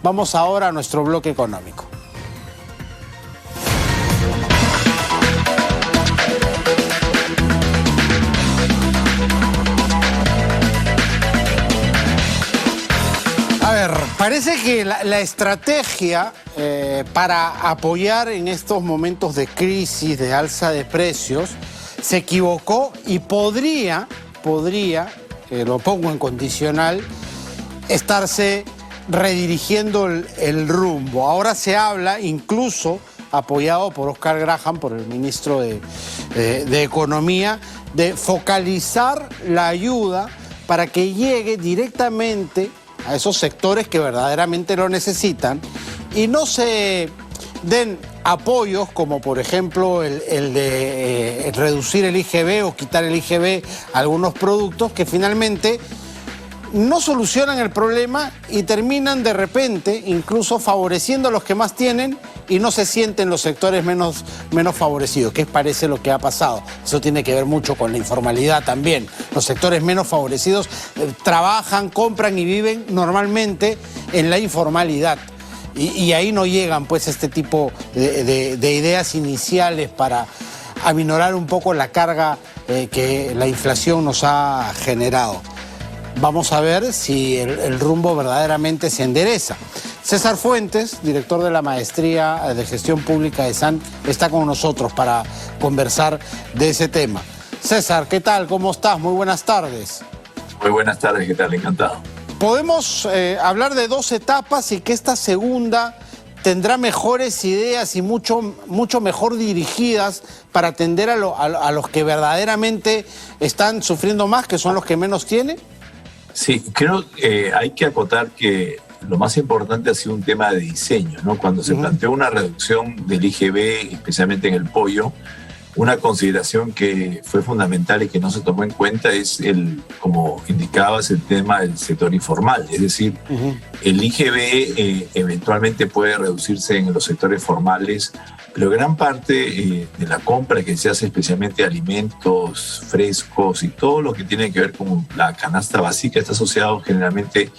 Vamos ahora a nuestro bloque económico. A ver, parece que la estrategia para apoyar en estos momentos de crisis, de alza de precios, se equivocó y podría, lo pongo en condicional, estarse redirigiendo el rumbo. Ahora se habla, incluso apoyado por Oscar Graham, por el ministro de Economía, de focalizar la ayuda para que llegue directamente a esos sectores que verdaderamente lo necesitan y no se den apoyos como por ejemplo el de reducir el IGB o quitar el IGB a algunos productos que finalmente no solucionan el problema y terminan de repente incluso favoreciendo a los que más tienen y no se sienten los sectores menos favorecidos, que parece lo que ha pasado. Eso tiene que ver mucho con la informalidad también. Los sectores menos favorecidos trabajan, compran y viven normalmente en la informalidad. Y ahí no llegan pues este tipo de ideas iniciales para aminorar un poco la carga que la inflación nos ha generado. Vamos a ver si el rumbo verdaderamente se endereza. César Fuentes, director de la Maestría de Gestión Pública de SAN, está con nosotros para conversar de ese tema. César, ¿qué tal? ¿Cómo estás? Muy buenas tardes. Muy buenas tardes, ¿qué tal? Encantado. Podemos hablar de dos etapas y que esta segunda tendrá mejores ideas y mucho mejor dirigidas para atender a los que verdaderamente están sufriendo más, que son los que menos tienen. Sí, creo que hay que acotar que lo más importante ha sido un tema de diseño, ¿no? Cuando se planteó una reducción del IGB, especialmente en el pollo, una consideración que fue fundamental y que no se tomó en cuenta es, como indicabas, el tema del sector informal. Es decir, el IGB eventualmente puede reducirse en los sectores formales, pero gran parte de la compra que se hace especialmente de alimentos frescos y todo lo que tiene que ver con la canasta básica está asociado generalmente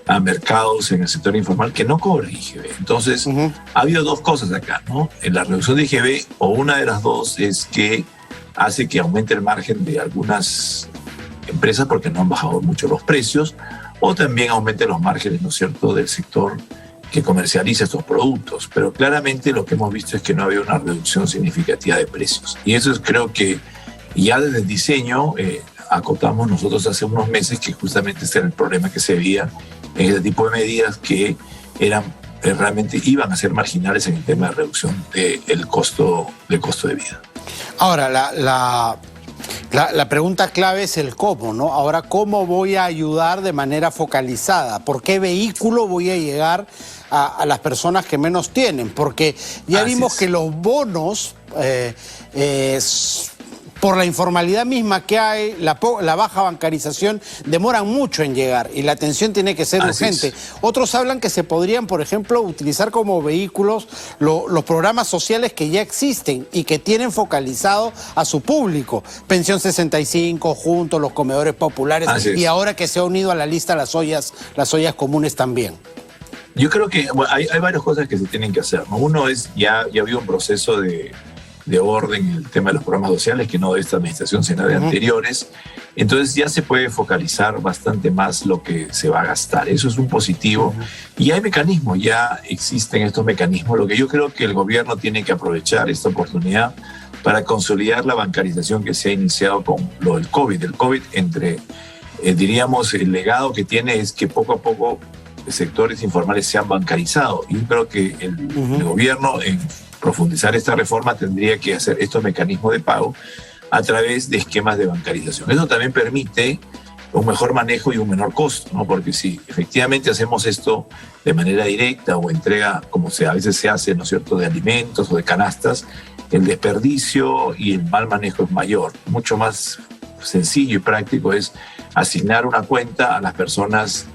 a mercados en el sector informal que no cobran IGB. Entonces, ha habido dos cosas acá, ¿no? En la reducción de IGB, o una de las dos es que hace que aumente el margen de algunas empresas porque no han bajado mucho los precios, o también aumente los márgenes, ¿no es cierto?, del sector que comercializa estos productos. Pero claramente lo que hemos visto es que no había una reducción significativa de precios. Y eso es, creo que ya desde el diseño acotamos nosotros hace unos meses que justamente este era el problema que se veía en este tipo de medidas que realmente iban a ser marginales en el tema de reducción del costo de vida. Ahora, la pregunta clave es el cómo, ¿no? Ahora, ¿cómo voy a ayudar de manera focalizada? ¿Por qué vehículo voy a llegar a las personas que menos tienen? Porque ya vimos que los bonos, por la informalidad misma que hay, la baja bancarización, demoran mucho en llegar y la atención tiene que ser urgente. Otros hablan que se podrían, por ejemplo, utilizar como vehículos los programas sociales que ya existen y que tienen focalizado a su público. Pensión 65, Juntos, los comedores populares y ahora que se ha unido a la lista las ollas comunes también. Yo creo que hay varias cosas que se tienen que hacer, ¿no? Uno es, ya había un proceso de orden en el tema de los programas sociales, que no de esta administración, sino de anteriores. Entonces ya se puede focalizar bastante más lo que se va a gastar. Eso es un positivo. Y hay mecanismos, ya existen estos mecanismos. Lo que yo creo que el gobierno tiene que aprovechar esta oportunidad para consolidar la bancarización que se ha iniciado con lo del COVID. El COVID, diríamos, el legado que tiene es que poco a poco sectores informales se han bancarizado. Y yo creo que el gobierno, en profundizar esta reforma, tendría que hacer estos mecanismos de pago a través de esquemas de bancarización. Eso también permite un mejor manejo y un menor costo, ¿no? Porque si efectivamente hacemos esto de manera directa o entrega, como a veces se hace, ¿no es cierto?, de alimentos o de canastas, el desperdicio y el mal manejo es mayor. Mucho más sencillo y práctico es asignar una cuenta a las personas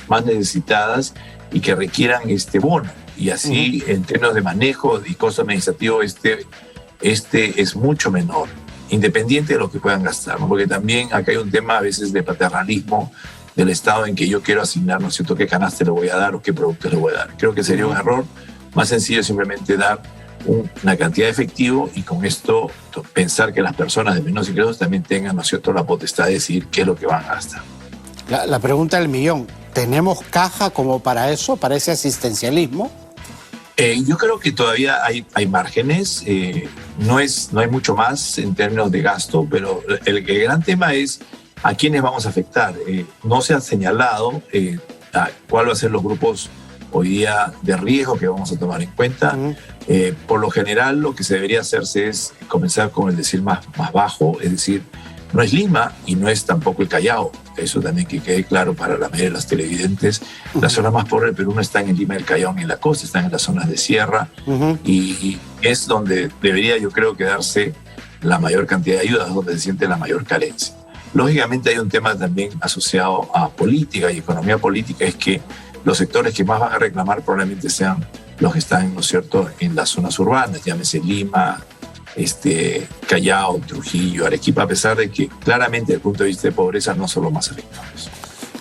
más necesitadas y que requieran este bono. Y así, en términos de manejo y costo administrativo, este es mucho menor, independiente de lo que puedan gastar, ¿no? Porque también acá hay un tema a veces de paternalismo del Estado en que yo quiero asignar, ¿no es cierto?, qué canasta le voy a dar o qué productos le voy a dar. Creo que sería un error. Más sencillo simplemente dar una cantidad de efectivo y con esto pensar que las personas de menos ingresos también tengan, ¿no es cierto?, la potestad de decidir qué es lo que van a gastar. La pregunta del millón, ¿tenemos caja como para eso, para ese asistencialismo? Yo creo que todavía hay márgenes, no hay mucho más en términos de gasto, pero el gran tema es a quiénes vamos a afectar. No se ha señalado cuál va a ser los grupos hoy día de riesgo que vamos a tomar en cuenta. Por lo general, lo que se debería hacerse es comenzar con el decil más bajo, es decir, no es Lima y no es tampoco el Callao. Eso también que quede claro para la mayoría de los televidentes. La zona más pobre del Perú no está en Lima y el Callao ni en la costa, están en las zonas de sierra y es donde debería, yo creo, quedarse la mayor cantidad de ayudas, donde se siente la mayor carencia. Lógicamente hay un tema también asociado a política y economía política, es que los sectores que más van a reclamar probablemente sean los que están, ¿no es cierto?, en las zonas urbanas, llámese Lima, Callao, Trujillo, Arequipa, a pesar de que claramente desde el punto de vista de pobreza no son los más afectados.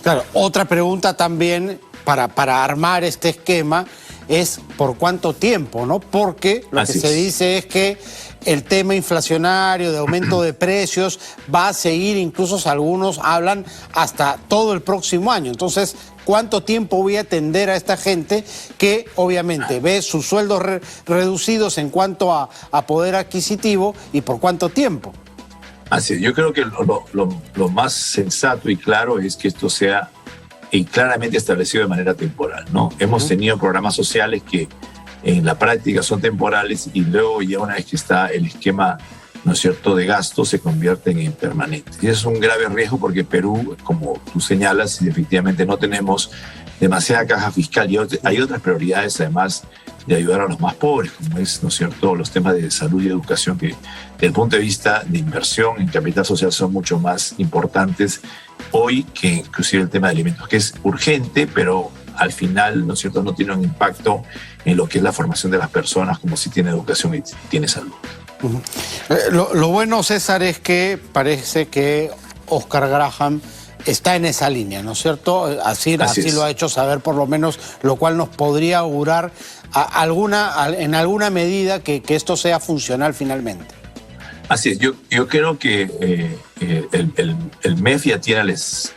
Claro, otra pregunta también para armar este esquema es ¿por cuánto tiempo, no? Porque lo que se dice es que el tema inflacionario, de aumento de precios, va a seguir, incluso algunos hablan hasta todo el próximo año. Entonces, ¿cuánto tiempo voy a atender a esta gente que obviamente ve sus sueldos reducidos en cuanto a poder adquisitivo y por cuánto tiempo? Así es, yo creo que lo más sensato y claro es que esto sea claramente establecido de manera temporal, ¿no? Hemos tenido programas sociales que en la práctica son temporales y luego ya una vez que está el esquema, ¿no es cierto?, de gasto, se convierten en permanentes. Y eso es un grave riesgo porque Perú, como tú señalas, efectivamente no tenemos demasiada caja fiscal y hay otras prioridades además de ayudar a los más pobres, como es, ¿no es cierto?, los temas de salud y educación que desde el punto de vista de inversión en capital social son mucho más importantes hoy que inclusive el tema de alimentos, que es urgente, pero al final, ¿no es cierto?, no tiene un impacto en lo que es la formación de las personas, como si tiene educación y tiene salud. Lo bueno, César, es que parece que Oscar Graham está en esa línea, ¿no es cierto? Así lo ha hecho saber por lo menos, lo cual nos podría augurar en alguna medida que esto sea funcional finalmente. Así es, yo creo que el MEF ya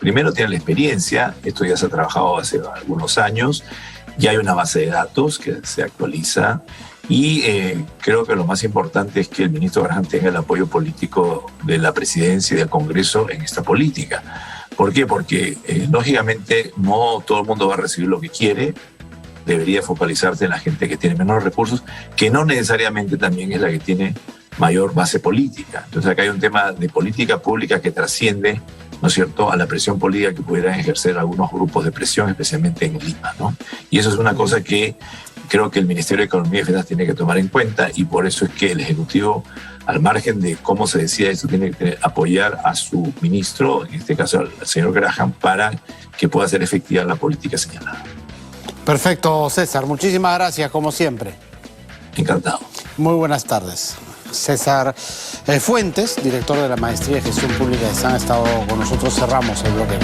primero tiene la experiencia, esto ya se ha trabajado hace algunos años, ya hay una base de datos que se actualiza y creo que lo más importante es que el ministro Graham tenga el apoyo político de la presidencia y del Congreso en esta política. ¿Por qué? Porque lógicamente no todo el mundo va a recibir lo que quiere, debería focalizarse en la gente que tiene menos recursos, que no necesariamente también es la que tiene mayor base política. Entonces acá hay un tema de política pública que trasciende, ¿no es cierto?, a la presión política que pudieran ejercer algunos grupos de presión, especialmente en Lima, ¿no? Y eso es una cosa que creo que el Ministerio de Economía y Finanzas tiene que tomar en cuenta y por eso es que el Ejecutivo, al margen de cómo se decida esto, tiene que apoyar a su ministro, en este caso al señor Graham, para que pueda ser efectiva la política señalada. Perfecto, César. Muchísimas gracias, como siempre. Encantado. Muy buenas tardes. César Fuentes, director de la Maestría de Gestión Pública de SAN, ha estado con nosotros. Cerramos el bloque.